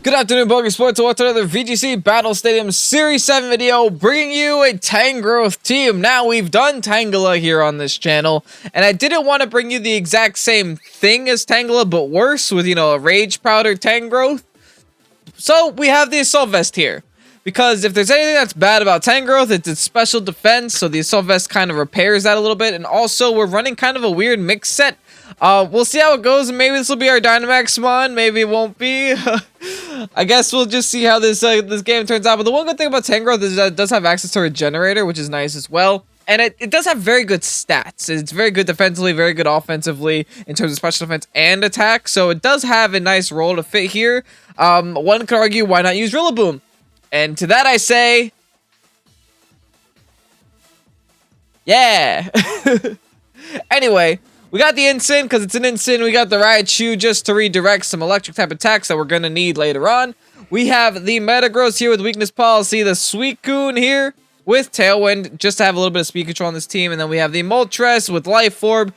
Good afternoon, Pokésports. What's another VGC Battle Stadium Series 7 video, bringing you a Tangrowth team. Now, we've done Tangela here on this channel, and I didn't want to bring you the exact same thing as Tangela, but worse, with, a Rage Powder Tangrowth. So, we have the Assault Vest here. Because if there's anything that's bad about Tangrowth, it's its special defense, so the Assault Vest kind of repairs that a little bit. And also, we're running kind of a weird mix set. We'll see how it goes, and maybe this will be our Dynamax Mon, maybe it won't be. I guess we'll just see how this game turns out. But the one good thing about Tangrowth is that it does have access to a Regenerator, which is nice as well. And it does have very good stats. It's very good defensively, very good offensively in terms of special defense and attack. So it does have a nice role to fit here. One could argue, why not use Rillaboom? And to that I say, yeah. Anyway, we got the Incin because it's an Incin. We got the Raichu just to redirect some electric type attacks that we're going to need later on. We have the Metagross here with weakness policy. The Suicune here with Tailwind just to have a little bit of speed control on this team. And then we have the Moltres with Life Orb.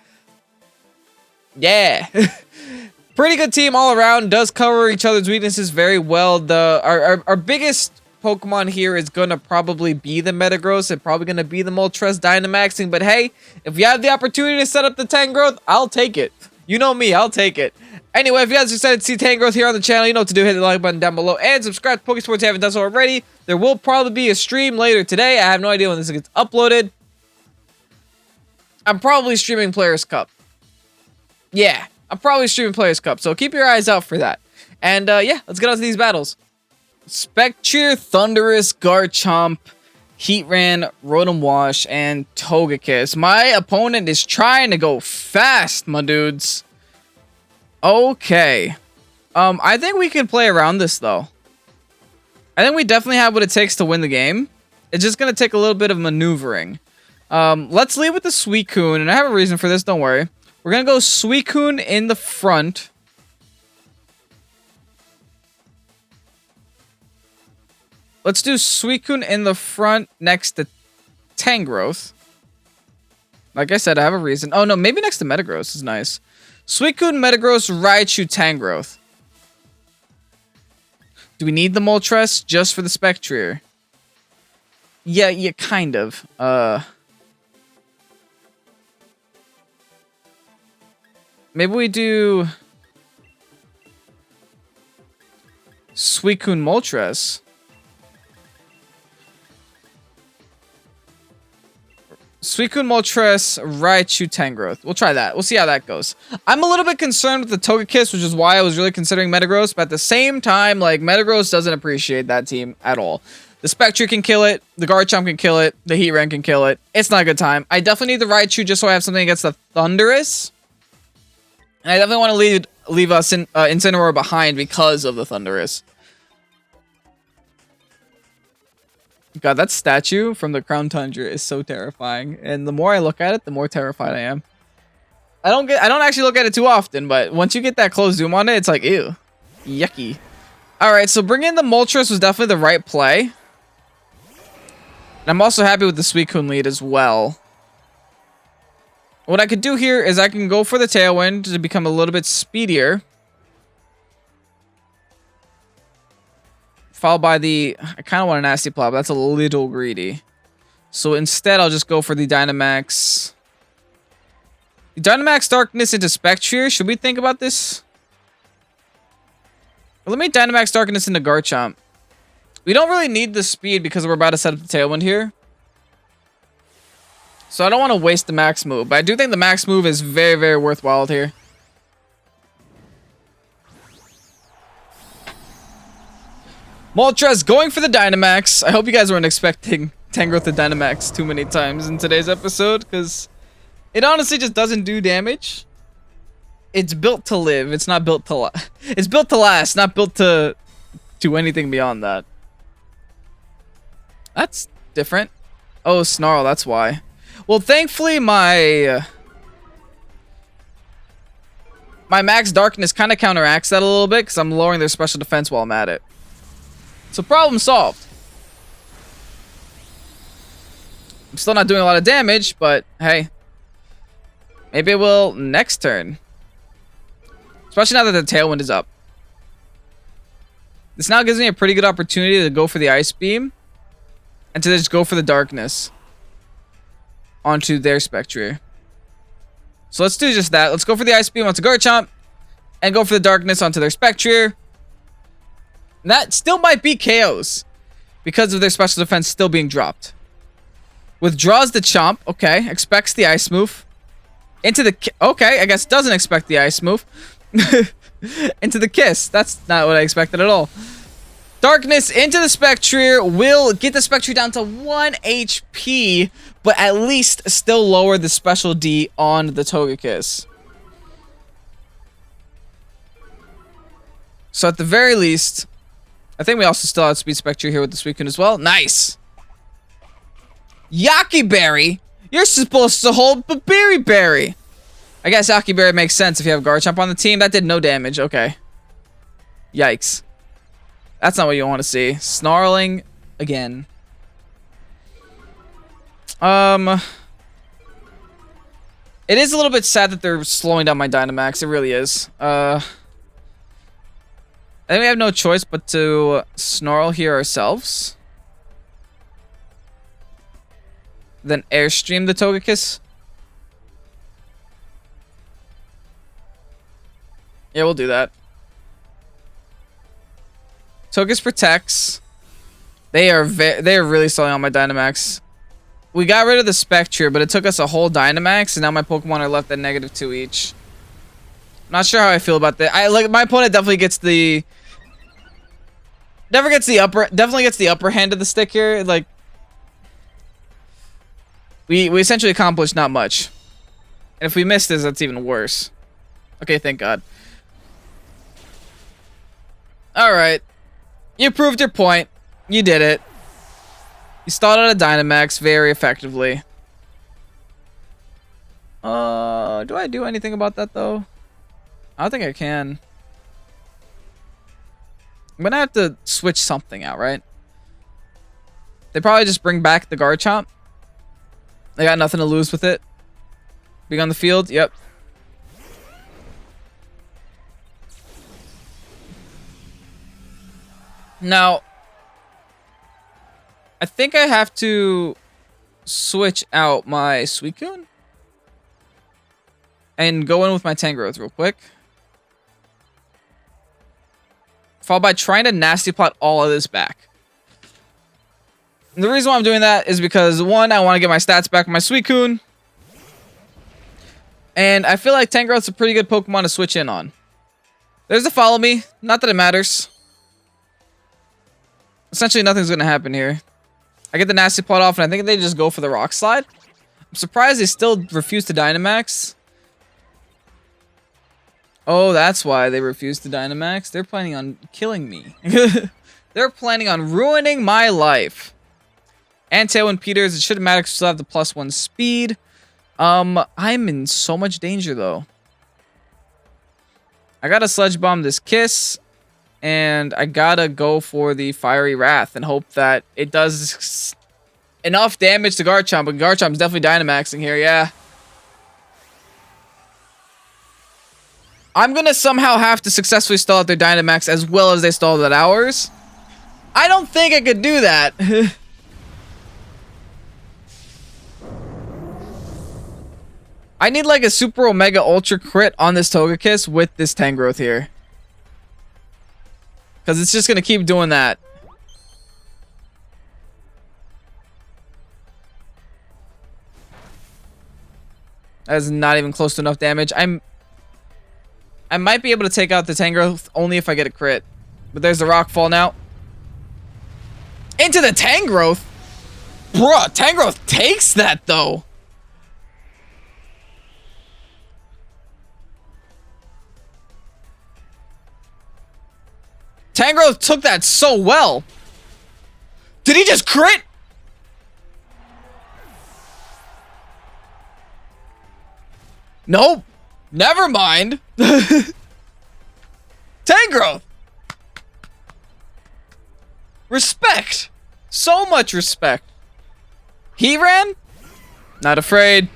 Yeah. Pretty good team all around. Does cover each other's weaknesses very well. Our biggest Pokemon here is going to probably be the Metagross and probably going to be the Moltres Dynamaxing. But hey, if you have the opportunity to set up the Tangrowth, I'll take it. You know me, I'll take it. Anyway, if you guys are excited to see Tangrowth here on the channel, you know what to do. Hit the like button down below and subscribe to Pokésports if you haven't done so already. There will probably be a stream later today. I have no idea when this gets uploaded. I'm probably streaming Players Cup. Yeah, I'm probably streaming Players Cup, so keep your eyes out for that. And yeah, let's get on to these battles. Spectrier, Thundurus, Garchomp, Heatran, Rotom-W, and Togekiss. My opponent is trying to go fast, my dudes. Okay. I think we can play around this, though. I think we definitely have what it takes to win the game. It's just going to take a little bit of maneuvering. Let's lead with the Suicune, and I have a reason for this, don't worry. We're going to go Suicune in the front. Let's do Suicune in the front next to Tangrowth. Like I said, I have a reason. Oh, no, maybe next to Metagross is nice. Suicune, Metagross, Raichu, Tangrowth. Do we need the Moltres just for the Spectrier? Yeah, kind of. Maybe we do Suicune, Moltres. Suicune, Moltres, Raichu, Tangrowth. We'll try that. We'll see how that goes. I'm a little bit concerned with the Togekiss, which is why I was really considering Metagross. But at the same time, like, Metagross doesn't appreciate that team at all. The Spectrier can kill it. The Garchomp can kill it. The Heatran can kill it. It's not a good time. I definitely need the Raichu just so I have something against the Thundurus. And I definitely want to leave us in Incineroar behind because of the Thundurus. God, that statue from the Crown Tundra is so terrifying. And the more I look at it, the more terrified I am. I don't actually look at it too often, but once you get that close zoom on it, it's like, ew. Yucky. Alright, so bringing in the Moltres was definitely the right play. And I'm also happy with the Suicune lead as well. What I could do here is I can go for the Tailwind to become a little bit speedier. Followed by the... I kind of want a Nasty Plot, but that's a little greedy. So instead, I'll just go for the Dynamax. The Dynamax Darkness into Spectrier. Should we think about this? Well, let me Dynamax Darkness into Garchomp. We don't really need the speed because we're about to set up the Tailwind here. So I don't want to waste the max move. But I do think the max move is very, very worthwhile here. Moltres going for the Dynamax. I hope you guys weren't expecting Tangrowth to Dynamax too many times in today's episode, because it honestly just doesn't do damage. It's built to live. It's not built to it's built to last, not built to do anything beyond that. That's different. Oh, Snarl, that's why. Well, thankfully my Max Darkness kind of counteracts that a little bit, because I'm lowering their special defense while I'm at it. So problem solved. I'm still not doing a lot of damage, but hey. Maybe it will next turn. Especially now that the Tailwind is up. This now gives me a pretty good opportunity to go for the Ice Beam. And to just go for the Darkness. Onto their Spectrier. So let's do just that. Let's go for the Ice Beam onto Garchomp. And go for the Darkness onto their Spectrier. That still might be KOs. Because of their special defense still being dropped. Withdraws the Chomp. Okay. Expects the Ice move. Into the... Okay. I guess doesn't expect the Ice move. Into the Kiss. That's not what I expected at all. Darkness into the Spectrier will get the Spectrier down to 1 HP. But at least still lower the special D on the Togekiss. So at the very least... I think we also still outspeed Spectrier here with the Suicune as well. Nice! Yaki Berry? You're supposed to hold Berry Berry. I guess Yaki Berry makes sense if you have Garchomp on the team. That did no damage. Okay. Yikes. That's not what you want to see. Snarling again. It is a little bit sad that they're slowing down my Dynamax. It really is. I think we have no choice but to Snarl here ourselves. Then Airstream the Togekiss. Yeah, we'll do that. Togekiss protects. They are really slowing on my Dynamax. We got rid of the Spectrier, but it took us a whole Dynamax, and now my Pokemon are left at -2 each. Not sure how I feel about that. My opponent definitely gets the definitely gets the upper hand of the stick here. Like we essentially accomplished not much. And if we miss this, that's even worse. Okay, thank God. Alright. You proved your point. You did it. You stalled out a Dynamax very effectively. Do I do anything about that though? I don't think I can. I'm gonna have to switch something out, right? They probably just bring back the Garchomp. They got nothing to lose with it. Being on the field, yep. Now, I think I have to switch out my Suicune and go in with my Tangrowth real quick. Followed by trying to Nasty Plot all of this back. And the reason why I'm doing that is because, one, I want to get my stats back with my Suicune. And I feel like Tangrowth's a pretty good Pokemon to switch in on. There's a Follow Me. Not that it matters. Essentially, nothing's going to happen here. I get the Nasty Plot off, and I think they just go for the Rock Slide. I'm surprised they still refuse to Dynamax. Oh, that's why they refused to Dynamax. They're planning on killing me. They're planning on ruining my life. And Tailwind Peters, it shouldn't matter because we still have the +1 speed. I'm in so much danger, though. I gotta Sludge Bomb this Kiss. And I gotta go for the Fiery Wrath and hope that it does enough damage to Garchomp. But Garchomp's definitely Dynamaxing here, yeah. I'm gonna somehow have to successfully stall out their Dynamax as well as they stalled at ours. I don't think I could do that. I need like a Super Omega Ultra crit on this Togekiss with this Tangrowth here. Because it's just going to keep doing that. That is not even close to enough damage. I might be able to take out the Tangrowth only if I get a crit. But there's the Rock Fall now. Into the Tangrowth? Bruh, Tangrowth takes that though. Tangrowth took that so well. Did he just crit? Nope. Never mind. Tangrowth. Respect. So much respect. Heatran? Not afraid.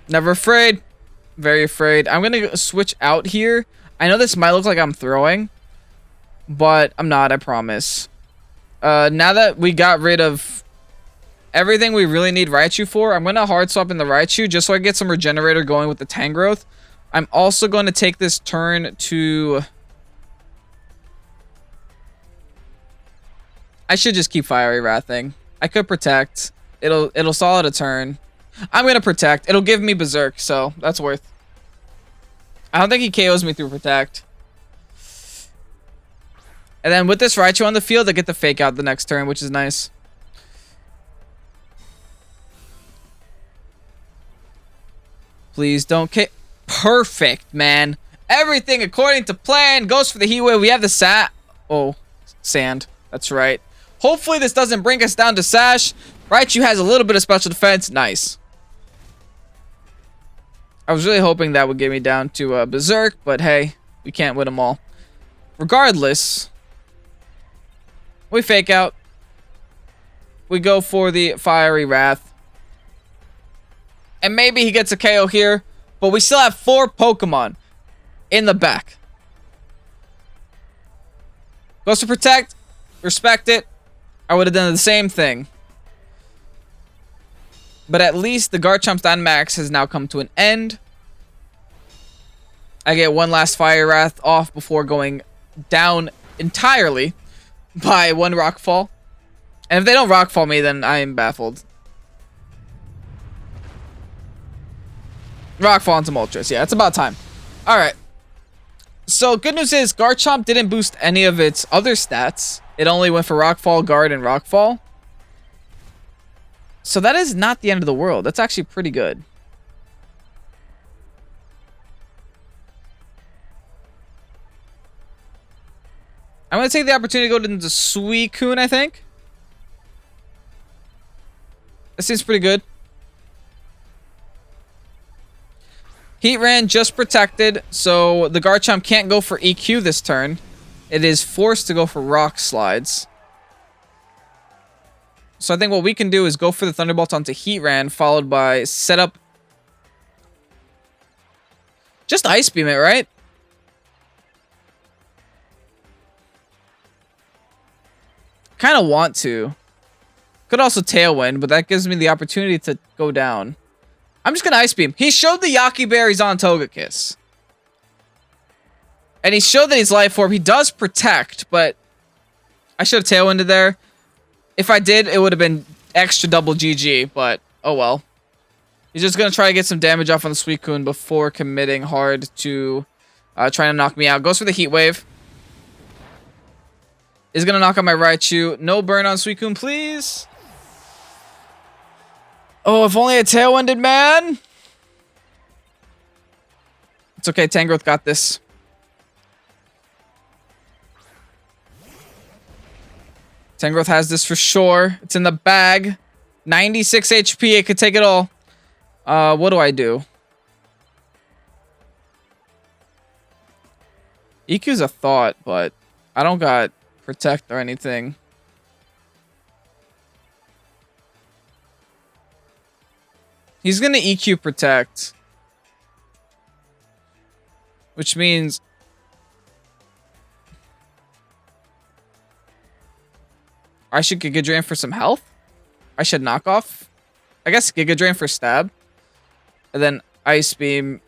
Never afraid. Very afraid. I'm going to switch out here. I know this might look like I'm throwing. But I'm not, I promise. Now that we got rid of everything we really need Raichu for, I'm going to hard swap in the Raichu just so I get some regenerator going with the Tangrowth. I'm also going to take this turn to... I should just keep Fiery Wrathing. I could Protect. It'll stall out a turn. I'm going to Protect. It'll give me Berserk, so that's worth. I don't think he KOs me through Protect. And then with this Raichu on the field, I get the Fake Out the next turn, which is nice. Please don't K... Perfect, man. Everything according to plan. Goes for the Heat Wave. We have the Sand. That's right. Hopefully this doesn't bring us down to Sash. Raichu has a little bit of special defense. Nice. I was really hoping that would get me down to Berserk, but hey, we can't win them all. Regardless, we Fake Out. We go for the Fiery Wrath. And maybe he gets a KO here, but we still have 4 Pokemon in the back. Goes to Protect. Respect it. I would have done the same thing. But at least the Garchomp's Dynamax has now come to an end. I get one last Fire Wrath off before going down entirely by 1 Rockfall. And if they don't Rockfall me, then I am baffled. Rockfall into Moltres. Yeah, it's about time. Alright. So, good news is, Garchomp didn't boost any of its other stats. It only went for Rockfall, Guard, and Rockfall. So that is not the end of the world. That's actually pretty good. I'm going to take the opportunity to go into Suicune, I think. That seems pretty good. Heatran just protected, so the Garchomp can't go for EQ this turn. It is forced to go for Rock Slides. So I think what we can do is go for the Thunderbolt onto Heatran, followed by set up... Just Ice Beam it, right? Kind of want to. Could also Tailwind, but that gives me the opportunity to go down. I'm just going to Ice Beam. He showed the Yaki Berries on Togekiss. And he showed that he's Life Orb. He does Protect, but I should have Tailwinded there. If I did, it would have been extra double GG, but oh well. He's just going to try to get some damage off on the Suicune before committing hard to trying to knock me out. Goes for the Heat Wave. Is going to knock out my Raichu. No burn on Suicune, please. Oh, if only I Tailwinded, man. It's okay, Tangrowth got this. Tangrowth has this for sure. It's in the bag. 96 HP, it could take it all. What do I do? EQ's a thought, but I don't got Protect or anything. He's going to EQ Protect. Which means... I should Giga Drain for some health? I should Knock Off? I guess Giga Drain for Stab. And then Ice Beam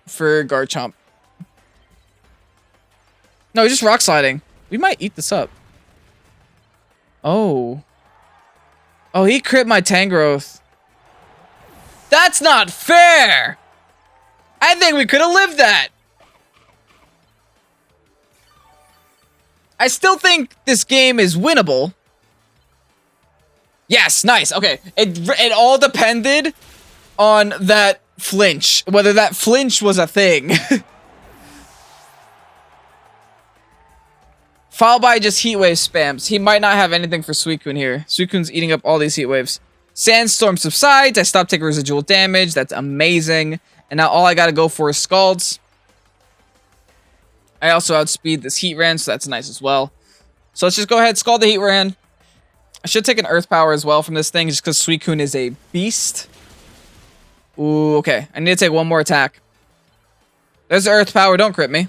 for Garchomp. No, he's just Rock Sliding. We might eat this up. Oh. Oh, he crit my Tangrowth. That's not fair! I think we could have lived that! I still think this game is winnable. Yes, nice. Okay, it all depended on that flinch. Whether that flinch was a thing. Followed by just Heat Wave spams. He might not have anything for Suicune here. Suicune's eating up all these Heat Waves. Sandstorm subsides. I stop taking residual damage. That's amazing. And now all I gotta go for is Scalds. I also outspeed this Heatran, so that's nice as well. So let's just go ahead, Scald the Heatran. I should take an Earth Power as well from this thing, just because Suicune is a beast. Ooh, okay. I need to take one more attack. There's the Earth Power. Don't crit me.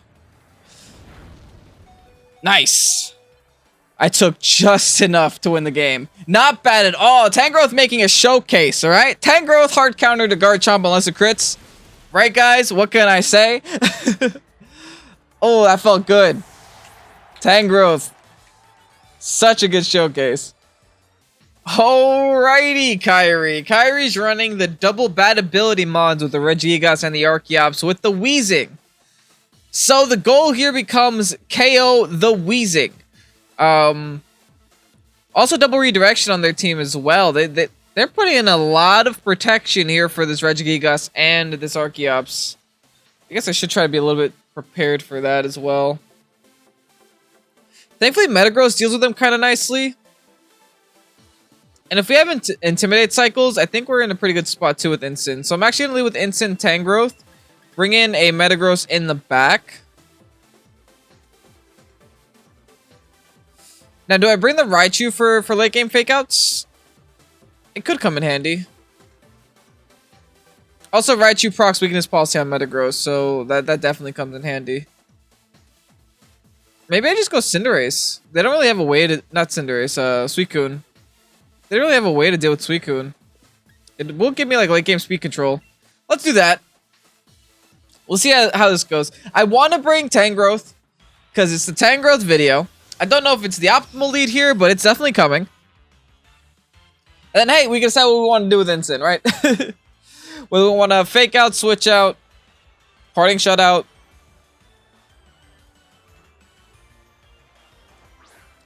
Nice. I took just enough to win the game. Not bad at all. Tangrowth making a showcase, alright? Tangrowth hard counter to Garchomp unless it crits. Right, guys? What can I say? Oh, that felt good. Tangrowth. Such a good showcase. Alrighty, Kyrie. Kyrie's running the double bad ability mods with the Regigigas and the Archeops with the Weezing. So the goal here becomes KO the Weezing. Also double redirection on their team as well. They're putting in a lot of protection here for this Regigigas and this Archeops. I guess I should try to be a little bit prepared for that as well. Thankfully, Metagross deals with them kind of nicely. And if we have Intimidate cycles, I think we're in a pretty good spot too with Instant. So I'm actually going to leave with Instant Tangrowth. Bring in a Metagross in the back. Now, do I bring the Raichu for late game fakeouts? It could come in handy. Also, Raichu procs weakness policy on Metagross, so that definitely comes in handy. Maybe I just go Cinderace. They don't really have a way to... Not Cinderace, Suicune. They don't really have a way to deal with Suicune. It will give me like late game speed control. Let's do that. We'll see how this goes. I want to bring Tangrowth because it's the Tangrowth video. I don't know if it's the optimal lead here, but it's definitely coming. And then, hey, we can decide what we want to do with Instant, right? Whether we want to fake out, switch out, parting shutout.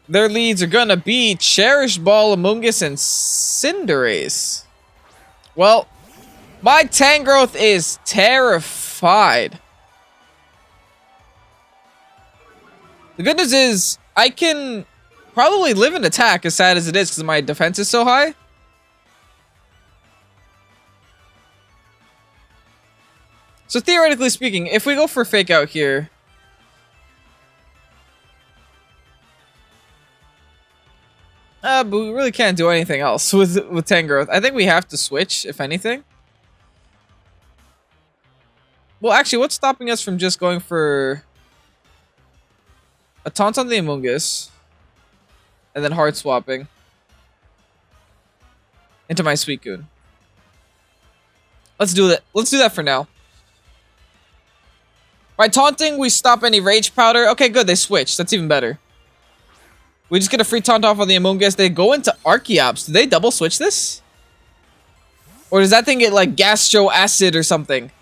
Their leads are going to be Cherish Ball, Amoonguss, and Cinderace. Well, my Tangrowth is terrified. The good news is I can probably live in attack, as sad as it is, because my defense is so high. So theoretically speaking, if we go for fake out here, but we really can't do anything else with Tangrowth. I think we have to switch, if anything. Well, actually, what's stopping us from just going for a taunt on the Amoonguss and then hard swapping into my Suicune? Let's do that. Let's do that for now. By taunting, we stop any Rage Powder. Okay, good. They switched. That's even better. We just get a free taunt off on the Amoonguss. They go into Archeops. Do they double switch this? Or does that thing get like Gastro Acid or something?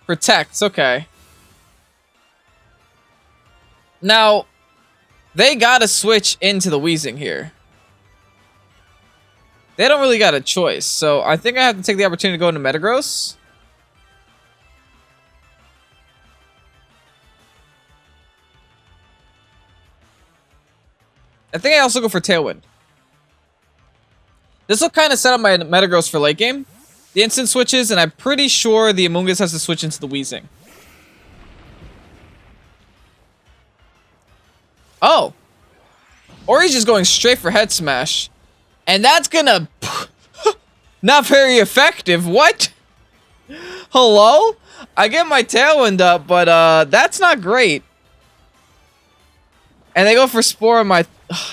Protects. Okay. Now, they gotta switch into the Weezing here. They don't really got a choice, so I think I have to take the opportunity to go into Metagross. I think I also go for Tailwind. This will kind of set up my Metagross for late game. The instant switches, and I'm pretty sure the Amoonguss has to switch into the Weezing. Oh! Or he's just going straight for Head Smash. And that's gonna... not very effective. What? Hello? I get my Tailwind up, but that's not great. And they go for Spore on my...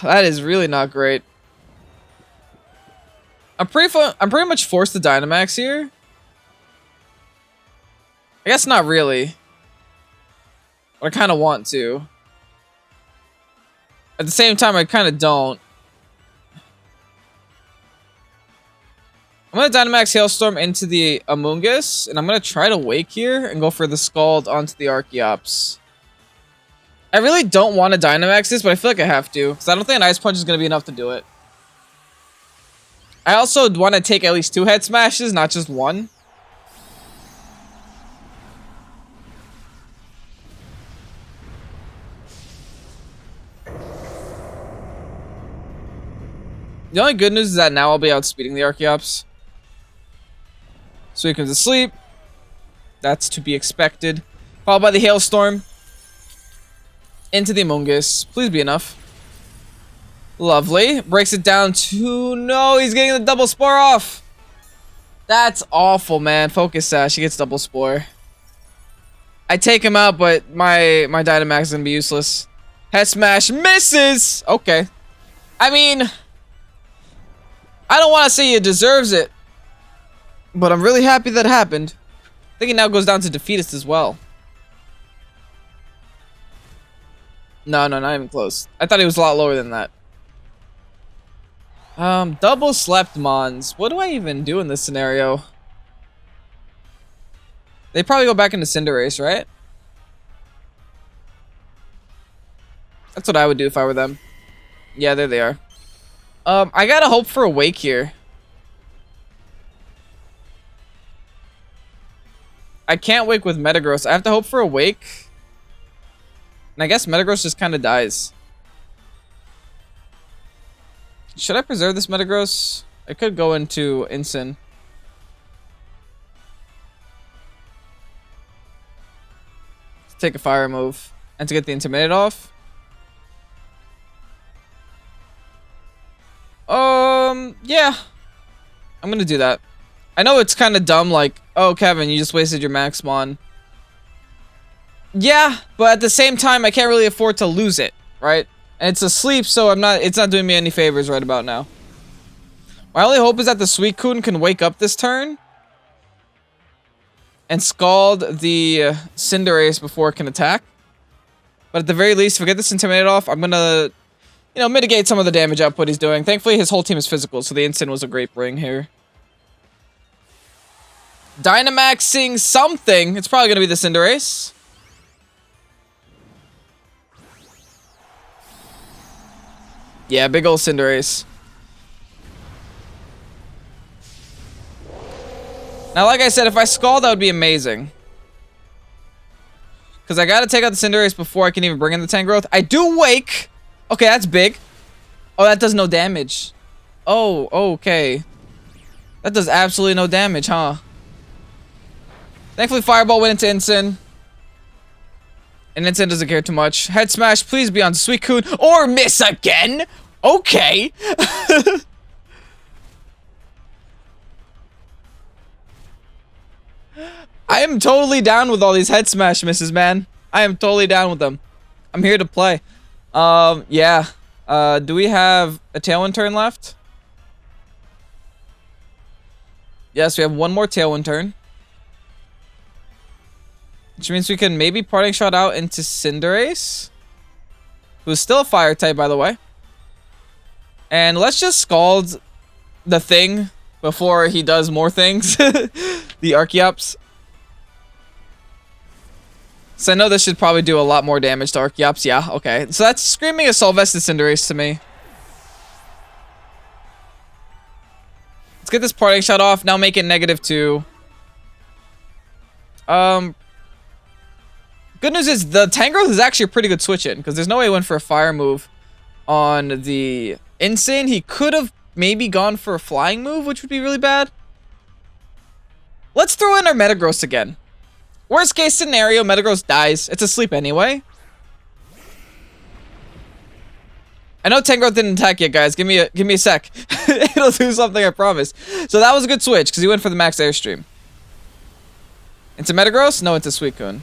that is really not great. I'm pretty much forced to Dynamax here. I guess not really. But I kind of want to. At the same time, I kind of don't. I'm going to Dynamax Hailstorm into the Amoonguss, and I'm going to try to Wake here and go for the Scald onto the Archeops. I really don't want to Dynamax this, but I feel like I have to, because I don't think an Ice Punch is going to be enough to do it. I also want to take at least 2 Head Smashes, not just 1. The only good news is that now I'll be outspeeding the Archeops. Suicune's asleep. That's to be expected. Followed by the Hailstorm. Into the Amoonguss. Please be enough. Lovely. Breaks it down to... No, he's getting the double Spore off. That's awful, man. Focus Sash. He gets double Spore. I take him out, but my Dynamax is gonna be useless. Head smash misses. Okay. I mean, I don't want to say it deserves it, but I'm really happy that happened. I think it now goes down to defeatist as well. No, not even close. I thought he was a lot lower than that. Double slept Mons. What do I even do in this scenario? They probably go back into Cinderace, right? That's what I would do if I were them. Yeah, there they are. I gotta hope for a Wake here. I can't Wake with Metagross. I have to hope for a Wake. And I guess Metagross just kind of dies. Should I preserve this Metagross? I could go into Incin. Take a fire move. And to get the Intimidate off. Yeah. I'm gonna do that. I know it's kind of dumb, like, oh, Kevin, you just wasted your Maxmon. Yeah, but at the same time, I can't really afford to lose it, right? And it's asleep, so it's not doing me any favors right about now. My only hope is that the Suicune can wake up this turn and scald the Cinderace before it can attack. But at the very least, if we get this Intimidate off, I'm gonna, you know, mitigate some of the damage output he's doing. Thankfully, his whole team is physical, so the Instant was a great bring here. Dynamaxing something. It's probably gonna be the Cinderace. Yeah, big ol' Cinderace. Now, like I said, if I Scald, that would be amazing. Because I gotta take out the Cinderace before I can even bring in the Tangrowth. I do Wake! Okay, that's big. Oh, that does no damage. Oh, okay. That does absolutely no damage, huh? Thankfully, Fireball went into Incin. And Incin doesn't care too much. Head Smash, please be on Suicune. Or miss again! Okay! I am totally down with all these Head Smash misses, man. I am totally down with them. I'm here to play. Yeah. Do we have a Tailwind turn left? Yes, we have one more Tailwind turn. Which means we can maybe Parting Shot out into Cinderace. Who's still a Fire type, by the way. And let's just Scald the thing before he does more things. The Archeops. So I know this should probably do a lot more damage to Archeops. Yeah, okay. So that's screaming a Solvested Cinderace to me. Let's get this Parting Shot off. Now make it -2. Good news is the Tangrowth is actually a pretty good switch in, because there's no way he went for a fire move on the Insane. He could have maybe gone for a flying move, which would be really bad. Let's throw in our Metagross again. Worst case scenario, Metagross dies. It's asleep anyway. I know Tangrowth didn't attack yet, guys. Give me a sec. It'll do something, I promise. So that was a good switch, because he went for the max Airstream. Into Metagross? No, into Suicune.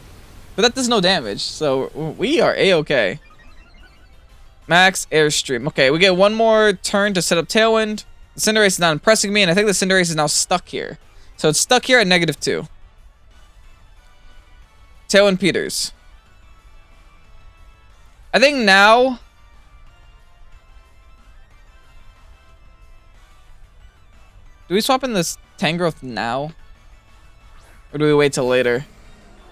But that does no damage, so we are A-okay. Max Airstream. Okay, we get one more turn to set up Tailwind. The Cinderace is not impressing me, and I think the Cinderace is now stuck here. So it's stuck here at -2. Tailwind Peters. I think now... Do we swap in this Tangrowth now? Or do we wait till later?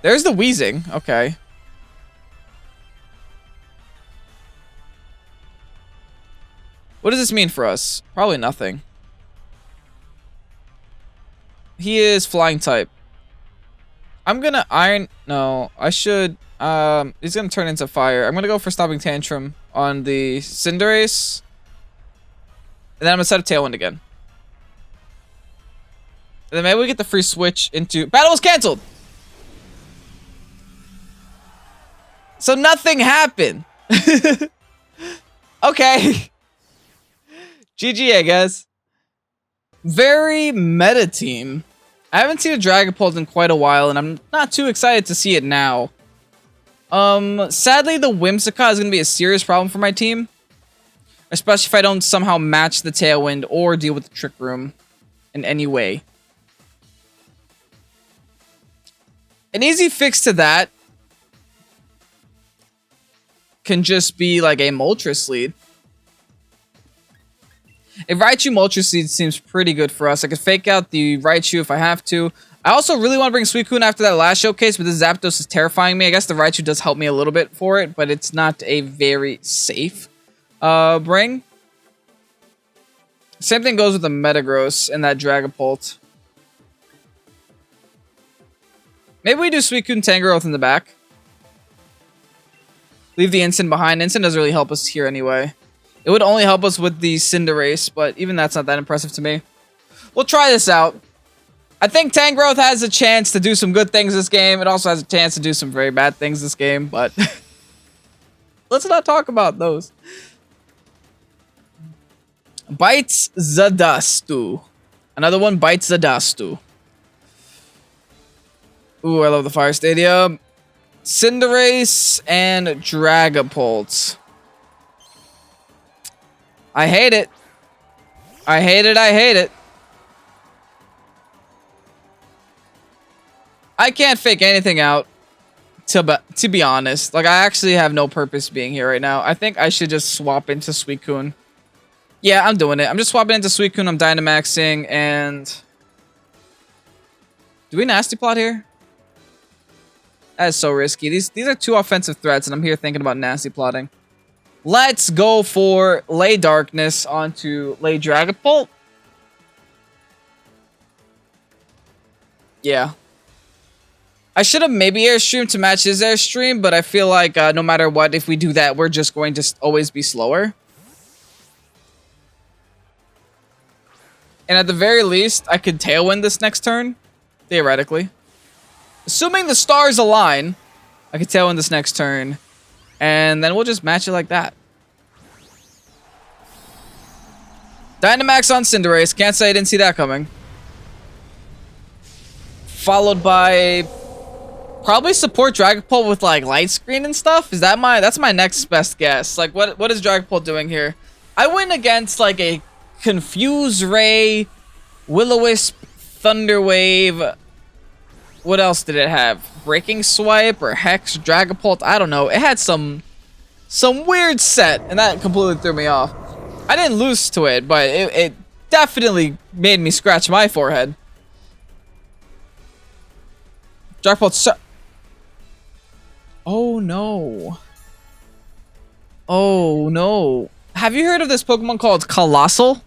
There's the Weezing. Okay. What does this mean for us? Probably nothing. He is flying type. I'm gonna Iron... No, I should... He's gonna turn into fire. I'm gonna go for Stopping Tantrum on the Cinderace. And then I'm gonna set up Tailwind again. And then maybe we get the free switch into... Battle was cancelled! So nothing happened. Okay. GG, I guess. Very meta team. I haven't seen a Dragapult in quite a while, and I'm not too excited to see it now. Sadly, the Whimsicott is going to be a serious problem for my team. Especially if I don't somehow match the Tailwind or deal with the Trick Room in any way. An easy fix to that can just be like a Moltres lead. A Raichu Moltres lead seems pretty good for us. I could fake out the Raichu if I have to. I also really want to bring Suicune after that last showcase, but this Zapdos is terrifying me. I guess the Raichu does help me a little bit for it, but it's not a very safe bring. Same thing goes with the Metagross and that Dragapult. Maybe we do Suicune Tangrowth in the back. Leave the Instant behind. Instant doesn't really help us here anyway. It would only help us with the Cinderace, but even that's not that impressive to me. We'll try this out. I think Tangrowth has a chance to do some good things this game. It also has a chance to do some very bad things this game, but let's not talk about those. Bites Zadastu. Another one bites Zadastu. Ooh, I love the Fire Stadium. Cinderace and Dragapult. I hate it. I hate it. I hate it. I can't fake anything out, to be honest. Like, I actually have no purpose being here right now. I think I should just swap into Suicune. Yeah, I'm doing it. I'm just swapping into Suicune. I'm Dynamaxing, and... Do we Nasty Plot here? That is so risky. These are two offensive threats, and I'm here thinking about Nasty Plotting. Let's go for Lay Darkness onto Lay Dragapult. Yeah. I should have maybe Airstream to match his Airstream, but I feel like no matter what, if we do that, we're just going to always be slower. And at the very least, I could Tailwind this next turn, theoretically. Assuming the stars align, I could Tailwind this next turn, and then we'll just match it like that. Dynamax on Cinderace. Can't say I didn't see that coming. Followed by... probably support Dragapult with like Light Screen and stuff. Is that that's my next best guess? Like what is Dragapult doing here? I went against like a Confuse Ray, Will-O-Wisp, Thunder Wave. What else did it have? Breaking Swipe or Hex, Dragapult? I don't know. It had some weird set, and that completely threw me off. I didn't lose to it, but it definitely made me scratch my forehead. Dragapult. Oh no. Oh no. Have you heard of this Pokemon called Colossal?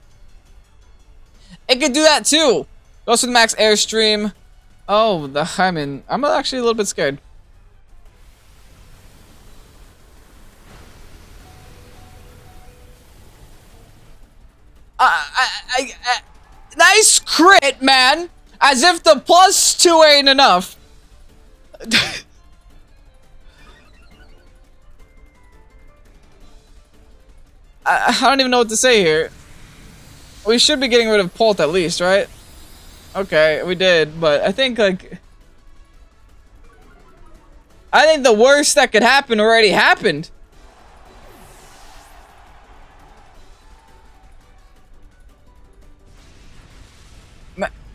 It could do that too. Goes with max Airstream. Oh, I'm actually a little bit scared. Nice crit, man. As if the +2 ain't enough. I don't even know what to say here. We should be getting rid of Pult at least, right? Okay, we did, but I think like... I think the worst that could happen already happened.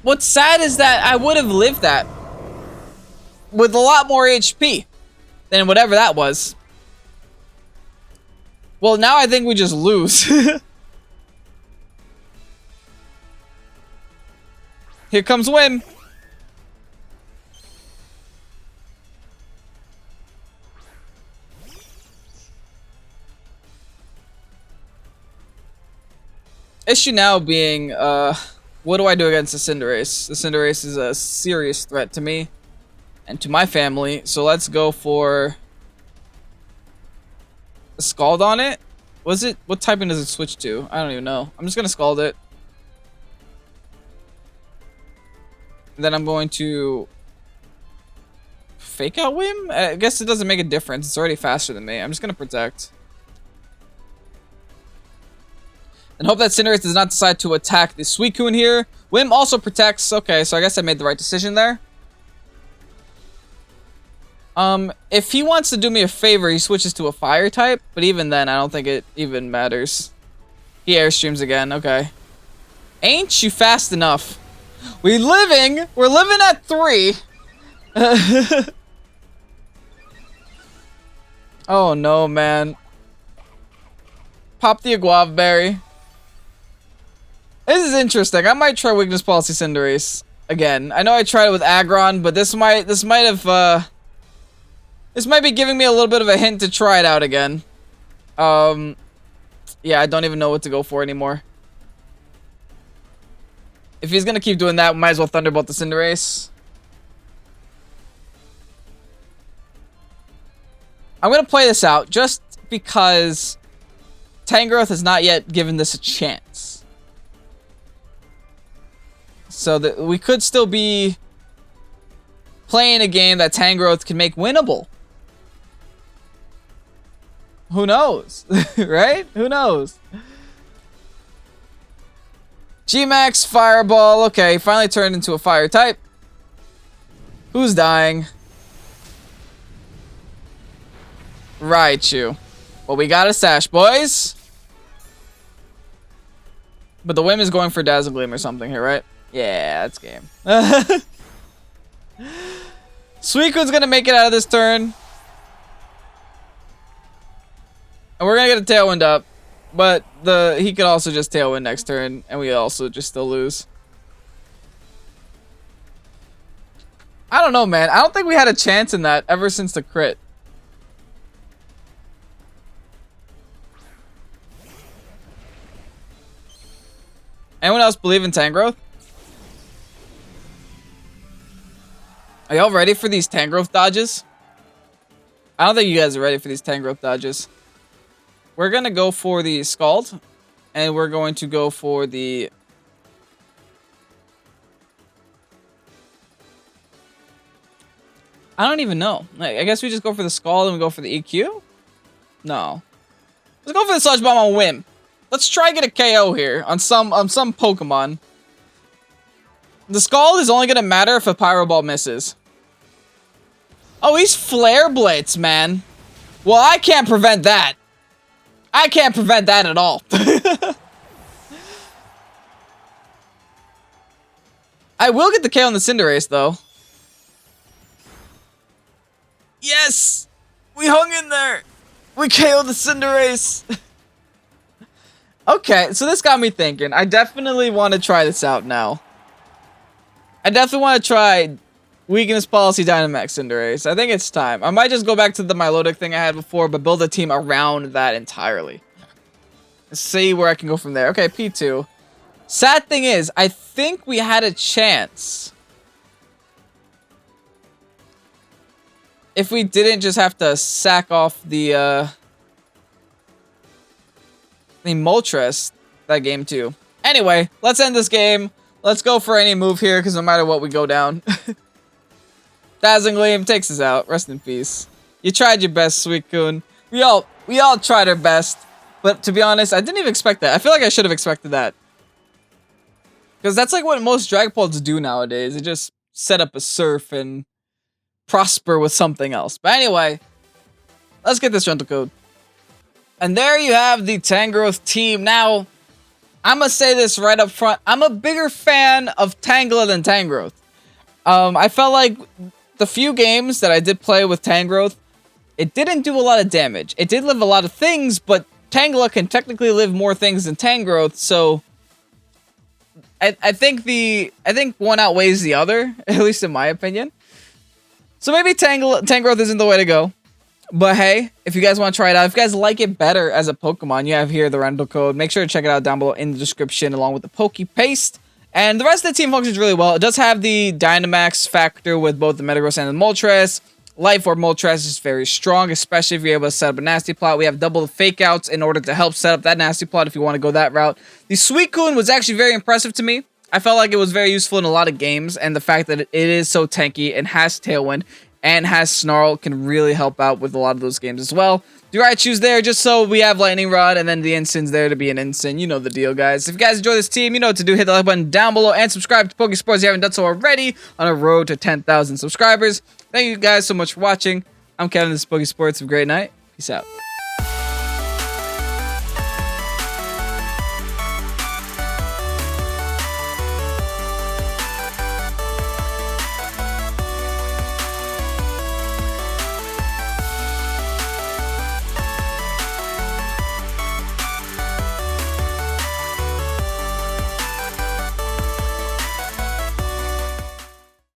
What's sad is that I would have lived that with a lot more HP than whatever that was. Well, now I think we just lose. Here comes Whim. Issue now being, what do I do against the Cinderace? The Cinderace is a serious threat to me and to my family, so let's go for a Scald on it. What typing does it switch to? I don't even know. I'm just gonna Scald it. And then I'm going to fake out Whim? I guess it doesn't make a difference. It's already faster than me. I'm just gonna Protect. And hope that Cinderace does not decide to attack the Suicune here. Whim also protects. Okay, so I guess I made the right decision there. If he wants to do me a favor, he switches to a fire type. But even then, I don't think it even matters. He airstreams again. Okay. Ain't you fast enough? We're living at 3. Oh no, man. Pop the Guava Berry. This is interesting. I might try Weakness Policy Cinderace again. I know I tried it with Aggron, but this might be giving me a little bit of a hint to try it out again. Yeah, I don't even know what to go for anymore. If he's gonna keep doing that, we might as well Thunderbolt the Cinderace. I'm gonna play this out just because Tangrowth has not yet given this a chance. So that we could still be playing a game that Tangrowth can make winnable. Who knows? Right? Who knows? G-Max, Fireball. Okay, finally turned into a fire type. Who's dying? Raichu. Well, we got a Sash, boys. But the Whim is going for Dazzle Gleam or something here, right? Yeah, that's game. Suicune's gonna make it out of this turn. And we're gonna get a Tailwind up. But he could also just Tailwind next turn, and we also just still lose. I don't know, man. I don't think we had a chance in that ever since the crit. Anyone else believe in Tangrowth? Are y'all ready for these Tangrowth dodges? I don't think you guys are ready for these Tangrowth dodges. We're going to go for the Scald. And we're going to go for the... I don't even know. I guess we just go for the Scald and we go for the EQ? No. Let's go for the Sludge Bomb on Whim. Let's try get a KO here on some Pokemon. The Scald is only going to matter if a Pyro Ball misses. Oh, he's Flare Blitz, man. Well, I can't prevent that. I can't prevent that at all. I will get the KO on the Cinderace, though. Yes! We hung in there! We KO'd the Cinderace! Okay, so this got me thinking. I definitely want to try this out now. I definitely want to try Weakness Policy Dynamax Cinderace. I think it's time. I might just go back to the Milotic thing I had before, but build a team around that entirely. Let's see where I can go from there. Okay, P2. Sad thing is, I think we had a chance. If we didn't just have to sack off the Moltres that game too. Anyway, let's end this game. Let's go for any move here, because no matter what, we go down. Dazzling Gleam takes us out. Rest in peace. You tried your best, Suicune. We all tried our best. But to be honest, I didn't even expect that. I feel like I should have expected that. Because that's like what most Dragapults do nowadays. They just set up a Surf and prosper with something else. But anyway, let's get this rental code. And there you have the Tangrowth team. Now, I'm going to say this right up front. I'm a bigger fan of Tangela than Tangrowth. I felt like the few games that I did play with Tangrowth, it didn't do a lot of damage. It did live a lot of things, but Tangela can technically live more things than Tangrowth, so I think one outweighs the other, at least in my opinion. So maybe Tangrowth isn't the way to go. But hey, if you guys want to try it out, if you guys like it better as a Pokemon, you have here the rental code. Make sure to check it out down below in the description along with the Pokepaste. And the rest of the team functions really well. It does have the Dynamax factor with both the Metagross and the Moltres. Life Orb Moltres is very strong, especially if you're able to set up a Nasty Plot. We have double the Fake Outs in order to help set up that Nasty Plot if you want to go that route. The Suicune was actually very impressive to me. I felt like it was very useful in a lot of games, and the fact that it is so tanky and has Tailwind and has Snarl, can really help out with a lot of those games as well. Do Raichu's there just so we have Lightning Rod, and then the Instin's there to be an Instant. You know the deal, guys. If you guys enjoy this team, you know what to do. Hit the like button down below and subscribe to Pokésports if you haven't done so already on a road to 10,000 subscribers. Thank you guys so much for watching. I'm Kevin, this is Pokésports. Have a great night. Peace out.